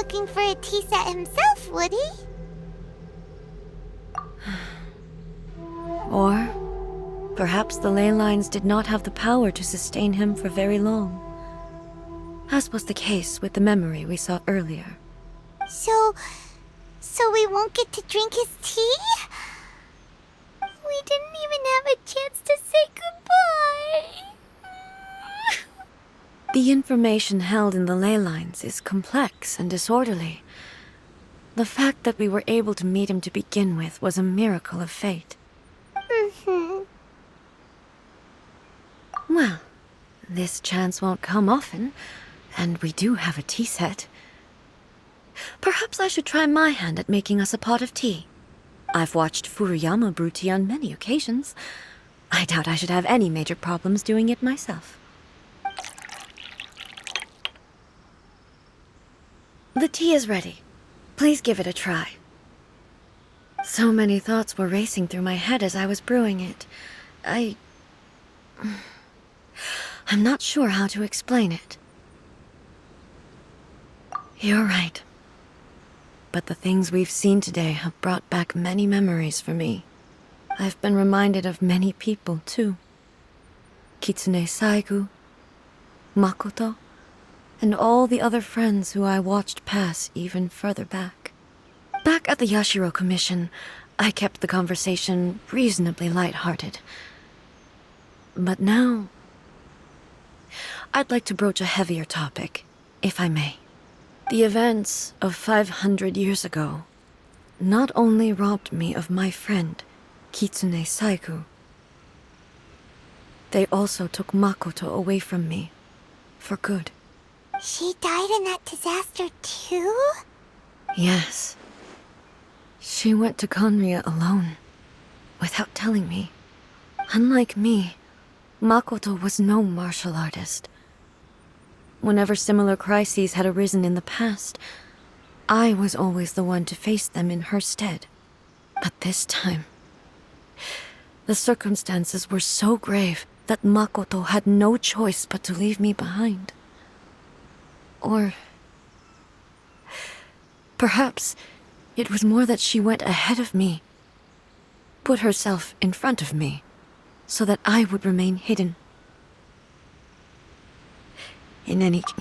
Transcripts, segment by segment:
looking for a tea set himself, would he? Or perhaps the ley lines did not have the power to sustain him for very long, as was the case with the memory we saw earlier. So we won't get to drink his tea? We didn't even have a chance to say goodbye. The information held in the ley lines is complex and disorderly. The fact that we were able to meet him to begin with was a miracle of fate. Well, this chance won't come often, and we do have a tea set. Perhaps I should try my hand at making us a pot of tea. I've watched Furuyama brew tea on many occasions. I doubt I should have any major problems doing it myself. The tea is ready. Please give it a try. So many thoughts were racing through my head as I was brewing it. I'm not sure how to explain it. You're right. But the things we've seen today have brought back many memories for me. I've been reminded of many people, too. Kitsune Saigu, Makoto, and all the other friends who I watched pass even further back. Back at the Yashiro Commission, I kept the conversation reasonably lighthearted. But now, I'd like to broach a heavier topic, if I may. The events of 500 years ago not only robbed me of my friend, Kitsune Saigu, they also took Makoto away from me, for good. She died in that disaster too? Yes. She went to Conria alone, without telling me. Unlike me, Makoto was no martial artist. Whenever similar crises had arisen in the past, I was always the one to face them in her stead. But this time, the circumstances were so grave that Makoto had no choice but to leave me behind. Or perhaps it was more that she went ahead of me, put herself in front of me, so that I would remain hidden.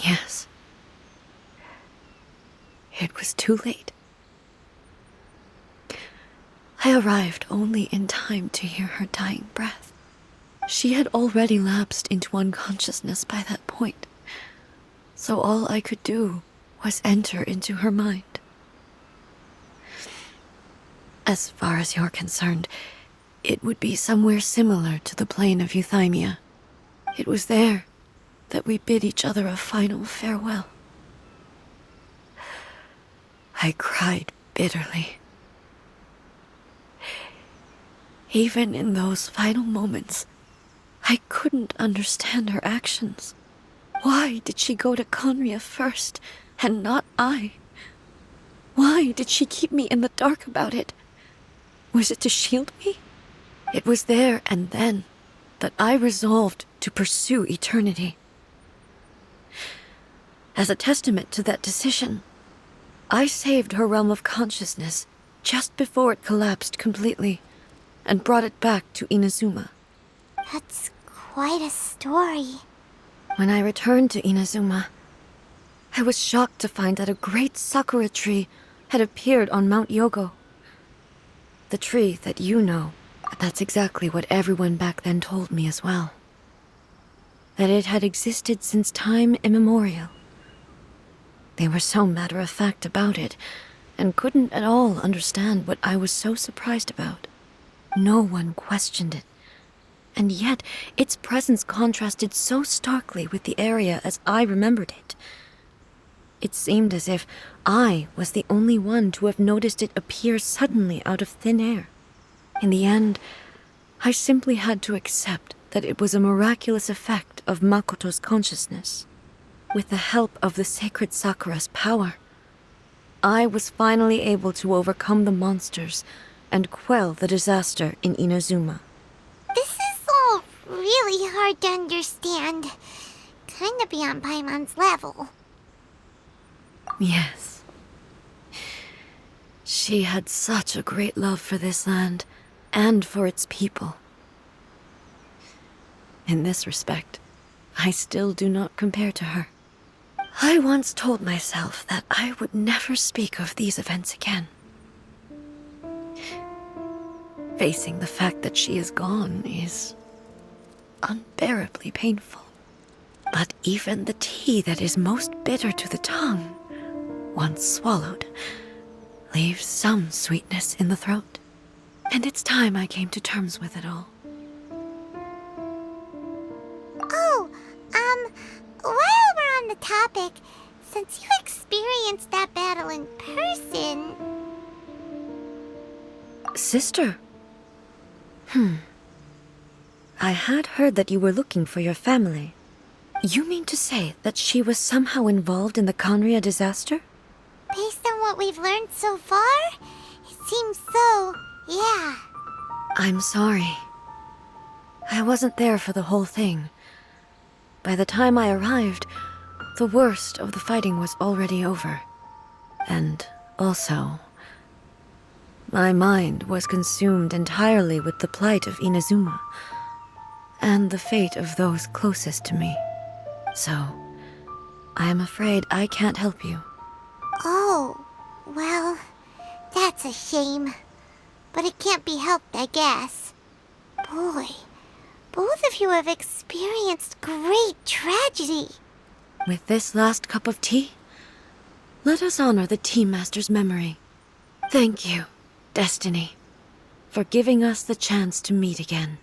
Yes. It was too late. I arrived only in time to hear her dying breath. She had already lapsed into unconsciousness by that point, so all I could do was enter into her mind. As far as you're concerned, it would be somewhere similar to the plane of Euthymia. It was there that we bid each other a final farewell. I cried bitterly. Even in those final moments, I couldn't understand her actions. Why did she go to Conria first, and not I? Why did she keep me in the dark about it? Was it to shield me? It was there and then that I resolved to pursue eternity. As a testament to that decision, I saved her realm of consciousness just before it collapsed completely, and brought it back to Inazuma. That's quite a story. When I returned to Inazuma, I was shocked to find that a great sakura tree had appeared on Mt Yougou. The tree that you know, that's exactly what everyone back then told me as well. That it had existed since time immemorial. They were so matter-of-fact about it, and couldn't at all understand what I was so surprised about. No one questioned it, and yet its presence contrasted so starkly with the area as I remembered it. It seemed as if I was the only one to have noticed it appear suddenly out of thin air. In the end, I simply had to accept that it was a miraculous effect of Makoto's consciousness. With the help of the Sacred Sakura's power, I was finally able to overcome the monsters and quell the disaster in Inazuma. This is all really hard to understand. Kinda beyond Paimon's level. Yes, She had such a great love for this land, and for its people. In this respect, I still do not compare to her. I once told myself that I would never speak of these events again. Facing the fact that she is gone is unbearably painful. But even the tea that is most bitter to the tongue, once swallowed, leaves some sweetness in the throat. And it's time I came to terms with it all. Oh, while we're on the topic, since you experienced that battle in person... Sister? I had heard that you were looking for your family. You mean to say that she was somehow involved in the Conria disaster? Based on what we've learned so far, it seems so, yeah. I'm sorry. I wasn't there for the whole thing. By the time I arrived, the worst of the fighting was already over. And also, my mind was consumed entirely with the plight of Inazuma, and the fate of those closest to me. So, I am afraid I can't help you. Oh, well, that's a shame. But it can't be helped, I guess. Boy, both of you have experienced great tragedy. With this last cup of tea, let us honor the Tea Master's memory. Thank you, Destiny, for giving us the chance to meet again.